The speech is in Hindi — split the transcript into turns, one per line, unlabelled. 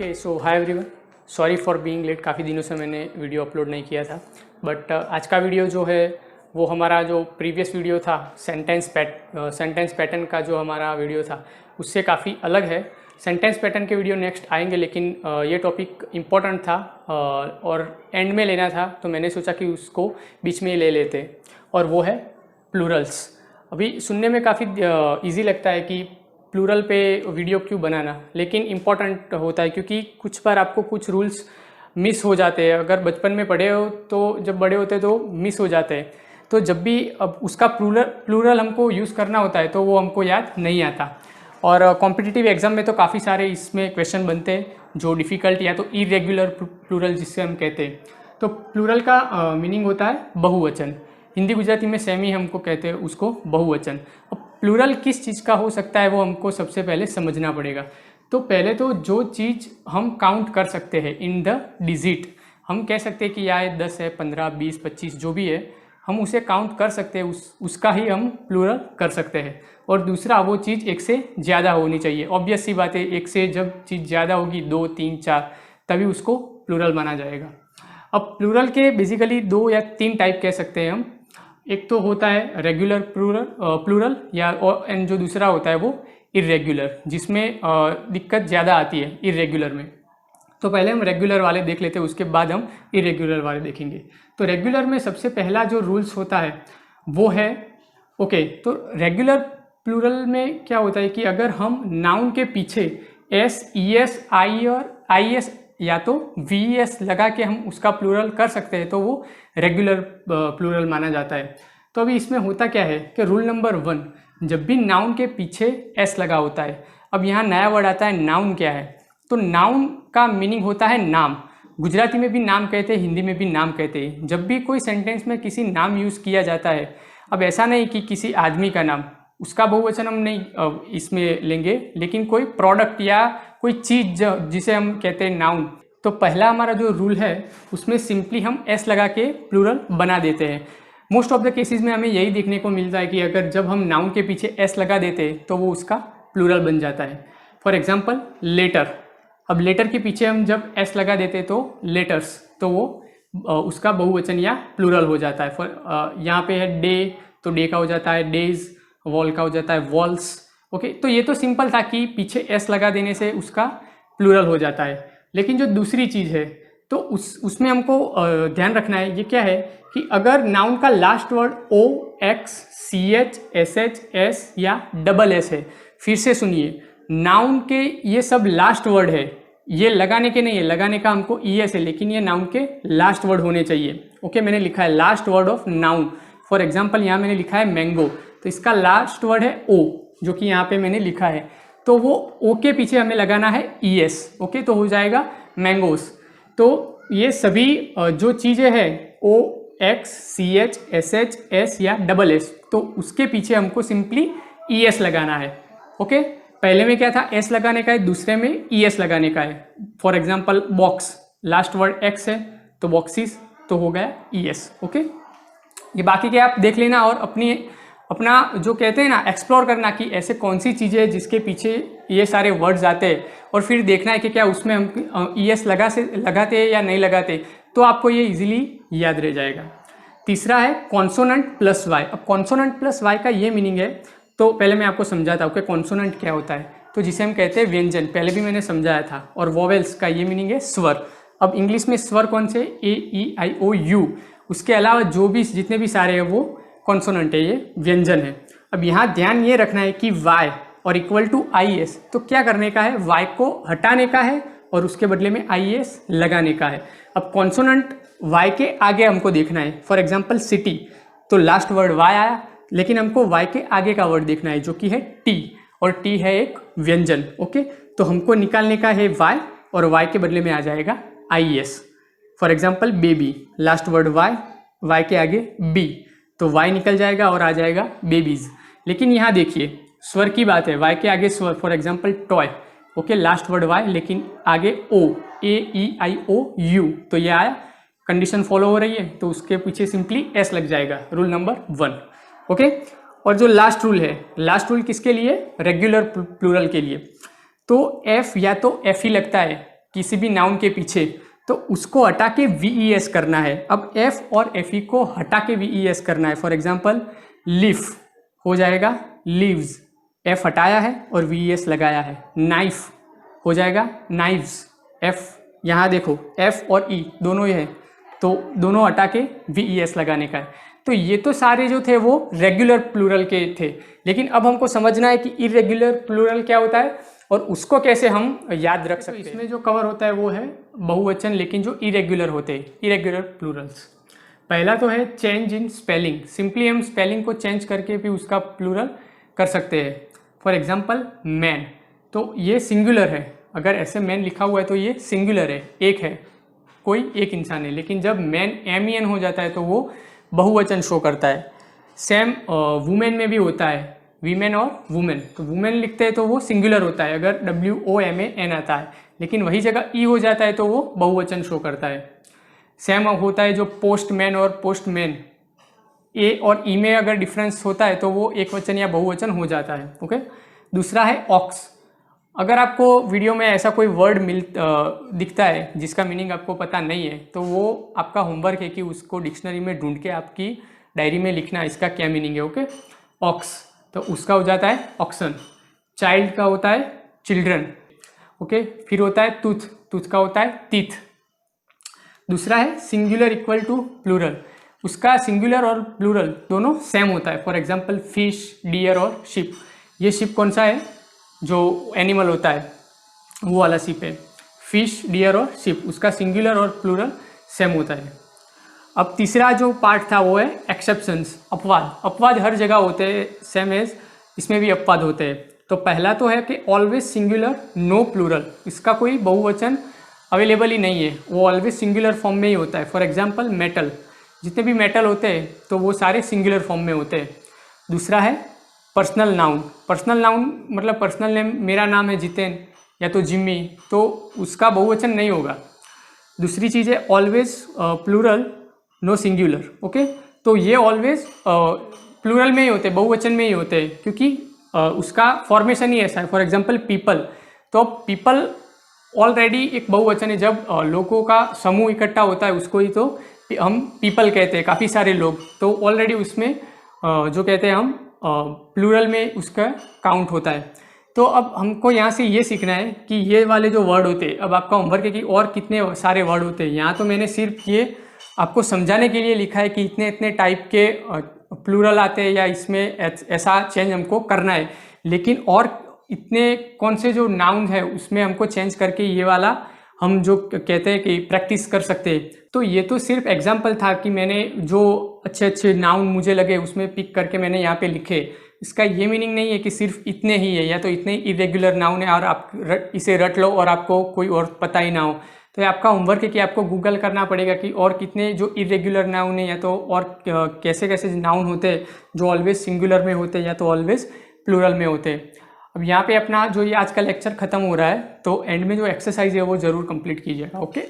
Okay so hi everyone, sorry for being late. काफ़ी दिनों से मैंने वीडियो अपलोड नहीं किया था, बट आज का वीडियो जो है वो हमारा जो प्रीवियस वीडियो था सेंटेंस पैटर्न का जो हमारा वीडियो था उससे काफ़ी अलग है। सेंटेंस पैटर्न के वीडियो नेक्स्ट आएंगे, लेकिन ये टॉपिक इम्पोर्टेंट था और एंड में लेना था, तो मैंने सोचा कि उसको बीच में ही ले लेते, और वो है प्लूरल्स। अभी सुनने में काफ़ी ईजी लगता है कि प्लूरल पे वीडियो क्यों बनाना, लेकिन इम्पॉर्टेंट होता है क्योंकि कुछ बार आपको कुछ रूल्स मिस हो जाते हैं। अगर बचपन में पढ़े हो तो जब बड़े होते तो मिस हो जाते हैं, तो जब भी अब उसका प्लूरल हमको यूज़ करना होता है तो वो हमको याद नहीं आता। और कॉम्पिटिटिव एग्जाम में तो काफ़ी सारे इसमें क्वेश्चन बनते हैं जो डिफ़िकल्ट या तो इरेगुलर प्लूरल जिससे हम कहते हैं। तो प्लूरल का मीनिंग होता है बहुवचन। हिंदी गुजराती में सेम ही हमको कहते हैं उसको बहुवचन। अब प्लूरल किस चीज़ का हो सकता है वो हमको सबसे पहले समझना पड़ेगा। तो पहले तो जो चीज़ हम काउंट कर सकते हैं इन द डिजिट, हम कह सकते हैं कि या 10 है, 15, 20, 25 जो भी है, हम उसे काउंट कर सकते हैं, उसका ही हम प्लूरल कर सकते हैं। और दूसरा, वो चीज़ एक से ज़्यादा होनी चाहिए। ऑब्वियस सी बात है, एक से जब चीज़ ज़्यादा होगी, 2, 3, 4, तभी उसको प्लूरल माना जाएगा। अब प्लूरल के बेसिकली 2 या 3 टाइप कह सकते हैं हम। एक तो होता है रेगुलर प्लूरल एंड जो दूसरा होता है वो इरेगुलर, जिसमें दिक्कत ज़्यादा आती है इरेगुलर में। तो पहले हम रेगुलर वाले देख लेते हैं, उसके बाद हम इरेगुलर वाले देखेंगे। तो रेगुलर में सबसे पहला जो रूल्स होता है वो है तो रेगुलर प्लूरल में क्या होता है कि अगर हम नाउन के पीछे एस, ई एस, आई और आई एस या तो वी एस लगा के हम उसका प्लूरल कर सकते हैं, तो वो रेगुलर प्लूरल माना जाता है। तो अभी इसमें होता क्या है कि रूल नंबर 1, जब भी नाउन के पीछे एस लगा होता है, अब यहाँ नया वर्ड आता है नाउन। क्या है? तो नाउन का मीनिंग होता है नाम। गुजराती में भी नाम कहते हैं, हिंदी में भी नाम कहते हैं। जब भी कोई सेंटेंस में किसी नाम यूज़ किया जाता है, अब ऐसा नहीं कि किसी आदमी का नाम, उसका बहुवचन हम नहीं इसमें लेंगे, लेकिन कोई प्रोडक्ट या कोई चीज़ जिसे हम कहते हैं नाउन, तो पहला हमारा जो रूल है उसमें सिंपली हम एस लगा के प्लूरल बना देते हैं। मोस्ट ऑफ द केसेस में हमें यही देखने को मिलता है कि अगर जब हम नाउन के पीछे एस लगा देते हैं तो वो उसका प्लूरल बन जाता है। For example letter. अब लेटर के पीछे हम जब एस लगा देते तो लेटर्स, तो वो उसका बहुवचन या प्लूरल हो जाता है। यहाँ पे है डे, तो डे का हो जाता है डेज, वॉल का हो जाता है वॉल्स। ओके, तो ये तो सिंपल था कि पीछे एस लगा देने से उसका प्लूरल हो जाता है। लेकिन जो दूसरी चीज़ है तो उसमें हमको ध्यान रखना है। ये क्या है कि अगर नाउन का last word O, X, C H, S H, S या डबल एस है, फिर से सुनिए, नाउन के ये सब लास्ट वर्ड है, ये लगाने के नहीं है, लगाने का हमको ई एस है, लेकिन ये नाउन के लास्ट वर्ड होने चाहिए। ओके, मैंने लिखा है last word of noun. For example यहाँ मैंने लिखा है मैंगो, तो इसका लास्ट वर्ड है ओ, जो कि यहाँ पे मैंने लिखा है, तो वो ओ के पीछे हमें लगाना है ई एस। ओके, तो हो जाएगा मैंगोस। तो ये सभी जो चीज़ें हैं O, X, C H, S H, S या डबल एस, तो उसके पीछे हमको सिंपली ई एस लगाना है। ओके, पहले में क्या था, एस लगाने का है, दूसरे में ई एस लगाने का है। For example box, last word x है तो बॉक्सिस, तो हो गया ई एस। ओके, ये बाकी के आप देख लेना और अपना जो कहते हैं ना एक्सप्लोर करना कि ऐसे कौन सी चीज़ें हैं जिसके पीछे ये सारे वर्ड्स आते हैं, और फिर देखना है कि क्या उसमें हम ई एस लगाते हैं या नहीं लगाते, तो आपको ये इजीली याद रह जाएगा। तीसरा है कॉन्सोनेंट प्लस वाई। अब कॉन्सोनेंट प्लस वाई का ये मीनिंग है, तो पहले मैं आपको समझाता हूँ कि कॉन्सोनेंट क्या होता है। तो जिसे हम कहते हैं व्यंजन, पहले भी मैंने समझाया था। और वोवेल्स का ये मीनिंग है स्वर। अब इंग्लिश में स्वर कौन से? ए, ई, आई, ओ, यू। उसके अलावा जो भी जितने भी सारे हैं वो कॉन्सोनेंट है, ये व्यंजन है। अब यहाँ ध्यान ये रखना है कि वाई और इक्वल टू आई एस, तो क्या करने का है, वाई को हटाने का है और उसके बदले में आई एस लगाने का है। अब कॉन्सोनेंट वाई के आगे हमको देखना है। फॉर एग्जाम्पल सिटी, तो लास्ट वर्ड वाई आया, लेकिन हमको वाई के आगे का वर्ड देखना है जो कि है टी, और टी है एक व्यंजन। ओके, तो हमको निकालने का है वाई, और वाई के बदले में आ जाएगा I S. For example baby, last word Y, Y के आगे बी, तो वाई निकल जाएगा और आ जाएगा बेबीज। लेकिन यहाँ देखिए स्वर की बात है, वाई के आगे स्वर। For example toy, okay, last word Y लेकिन आगे ओ, ए, ई, आई, ओ, यू, तो ये आया, कंडीशन फॉलो हो रही है, तो उसके पीछे सिंपली एस लग जाएगा। Rule number 1। ओके, और जो लास्ट रूल है, लास्ट रूल किसके लिए? रेगुलर प्लूरल के लिए। तो एफ या तो एफ ही लगता है, किसी भी नाउन के पीछे, तो उसको हटा के VES करना है। अब F और FE को हटा के VES करना है। फॉर एग्जाम्पल लीफ हो जाएगा लीव्स, F हटाया है और VES लगाया है। नाइफ हो जाएगा नाइव्स, F यहाँ देखो F और E दोनों ही है, तो दोनों हटा के VES लगाने का है। तो ये तो सारे जो थे वो रेगुलर प्लूरल के थे, लेकिन अब हमको समझना है कि इरेगुलर प्लूरल क्या होता है और उसको कैसे हम याद रख सकते हैं। इसमें जो कवर होता है वो है बहुवचन, लेकिन जो इरेगुलर होते हैं, इरेगुलर प्लूरल्स। पहला तो है चेंज इन स्पेलिंग। सिंपली हम स्पेलिंग को चेंज करके भी उसका प्लूरल कर सकते हैं। फॉर एग्जाम्पल मैन, तो ये सिंगुलर है, अगर ऐसे मैन लिखा हुआ है तो ये सिंगुलर है, एक है, कोई एक इंसान है। लेकिन जब मैन MEN हो जाता है तो वो बहुवचन शो करता है। सेम वुमेन में भी होता है, वीमेन और वुमेन, तो वुमेन लिखते हैं तो वो सिंगुलर होता है अगर WOMAN आता है, लेकिन वही जगह E हो जाता है तो वो बहुवचन शो करता है। सेम होता है जो पोस्टमैन और पोस्टमैन, A और E में अगर डिफरेंस होता है तो वो एक वचन या बहुवचन हो जाता है। ओके। दूसरा है ऑक्स। अगर आपको वीडियो में ऐसा कोई वर्ड दिखता है जिसका मीनिंग आपको पता नहीं है, तो वो आपका होमवर्क है कि उसको डिक्शनरी में ढूंढ के आपकी डायरी में लिखना इसका क्या मीनिंग है। ओके। ऑक्स तो उसका हो जाता है ऑक्सन। चाइल्ड का होता है चिल्ड्रन। ओके। फिर होता है टूथ, टूथ का होता है टीथ। दूसरा है सिंगुलर इक्वल टू प्लूरल, उसका सिंगुलर और प्लूरल दोनों सेम होता है। फॉर एग्जाम्पल फिश, डियर और शिप। ये शिप कौन सा है, जो एनिमल होता है वो वाला शिप है। फिश, डियर और शिप, उसका सिंगुलर और प्लूरल सेम होता है। अब तीसरा जो पार्ट था वो है एक्सेप्शंस, अपवाद। अपवाद हर जगह होते हैं सेम एज, इसमें भी अपवाद होते हैं। तो पहला तो है कि ऑलवेज सिंगुलर नो प्लूरल, इसका कोई बहुवचन अवेलेबल ही नहीं है, वो ऑलवेज सिंगुलर फॉर्म में ही होता है। फॉर एग्जाम्पल मेटल, जितने भी मेटल होते हैं तो वो सारे सिंगुलर फॉर्म में होते हैं। दूसरा है पर्सनल नाउन। पर्सनल नाउन मतलब पर्सनल नेम, मेरा नाम है जितेन या तो जिम्मी, तो उसका बहुवचन नहीं होगा। दूसरी चीज़ है always plural no singular. Okay. तो ये ऑलवेज प्लूरल में ही होते, बहुवचन में ही होते हैं, क्योंकि उसका फॉर्मेशन ही ऐसा है। फॉर एग्जाम्पल पीपल, तो पीपल ऑलरेडी एक बहुवचन है। जब लोगों का समूह इकट्ठा होता है उसको ही तो हम पीपल कहते हैं, काफ़ी सारे लोग, तो ऑलरेडी उसमें जो कहते हैं हम प्लूरल में उसका काउंट होता है। तो अब हमको यहाँ से ये सीखना है कि ये वाले जो वर्ड होते हैं, अब आपका होमवर्क है कि और कितने सारे वर्ड होते हैं। यहाँ तो मैंने सिर्फ ये आपको समझाने के लिए लिखा है कि इतने इतने टाइप के प्लूरल आते हैं या इसमें ऐसा चेंज हमको करना है, लेकिन और इतने कौन से जो नाउन है उसमें हमको चेंज करके ये वाला हम जो कहते हैं कि प्रैक्टिस कर सकते हैं। तो ये तो सिर्फ एग्जाम्पल था कि मैंने जो अच्छे अच्छे नाउन मुझे लगे उसमें पिक करके मैंने यहाँ पे लिखे। इसका ये मीनिंग नहीं है कि सिर्फ इतने ही है या तो इतने इरेगुलर नाउन है और आप इसे रट लो और आपको कोई और पता ही ना हो। तो ये आपका होमवर्क है कि आपको गूगल करना पड़ेगा कि और कितने जो इरेगुलर नाउन है या तो और कैसे कैसे नाउन होते हैं जो ऑलवेज सिंगुलर में होते हैं या तो ऑलवेज प्लूरल में होते हैं। अब यहाँ पे अपना जो ये आज का लेक्चर खत्म हो रहा है, तो एंड में जो एक्सरसाइज है वो ज़रूर कंप्लीट कीजिएगा। ओके।